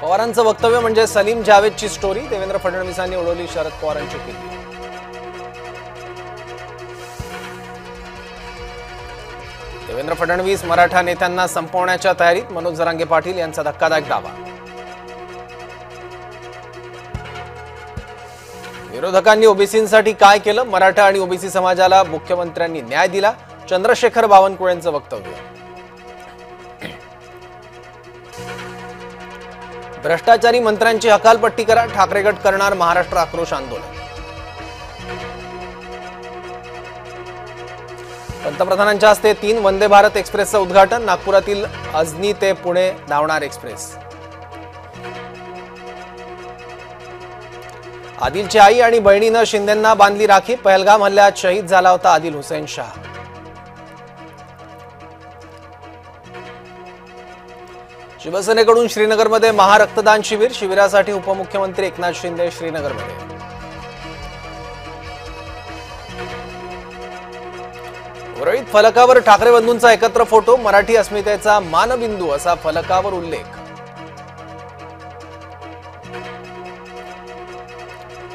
पवारांचं वक्तव्य म्हणजे सलीम जावेदची स्टोरी, देवेंद्र फडणवीसांनी उडवली शरद पवारांची खिल्ली। देवेंद्र फडणवीस मराठा नेत्यांना संपवण्याच्या तयारीत, मनोज जरांगे पाटील यांचा धक्कादायक दावा। विरोधकांनी ओबीसींसाठी काय केलं, मराठा आणि ओबीसी समाजाला मुख्यमंत्र्यांनी न्याय दिला, चंद्रशेखर बावनकुळेंचं वक्तव्य। भ्रष्टाचारी मंत्र्यांची हकालपट्टी करा, ठाकरे गट करणार महाराष्ट्र आक्रोश आंदोलन। पंतप्रधानांच्या हस्ते 3 वंदे भारत एक्सप्रेसचं उद्घाटन, नागपुरातील अजनी ते पुणे धावणार एक्सप्रेस। आदिलची आई आणि बहिणीनं शिंदेंना बांधली राखी, पहलगाम हल्ल्यात शहीद झाला होता आदिल हुसेन शाह। शिवसेनेकडून श्रीनगरमध्ये महारक्तदान शिबिर, शिबिरासाठी उपमुख्यमंत्री एकनाथ शिंदे श्रीनगरमध्ये। उरळीत फलकावर ठाकरे बंधूंचा एकत्र फोटो, मराठी अस्मितेचा मानबिंदू असा फलकावर उल्लेख।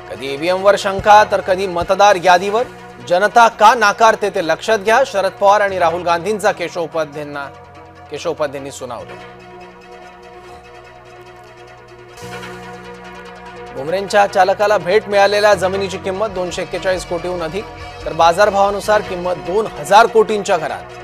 कधी ईव्हीएमवर शंका तर कधी मतदार यादीवर, जनता का नाकारते ते लक्षात घ्या, शरद पवार आणि राहुल गांधींचा केशव उपाध्यायांनी सुनावलं। बुमरेंच्या चालकाला भेट मिळालेल्या जमिनीची किंमत 241 कोटीहून अधिक, तर बाजारभावानुसार किंमत 2000 कोटींच्या घरात।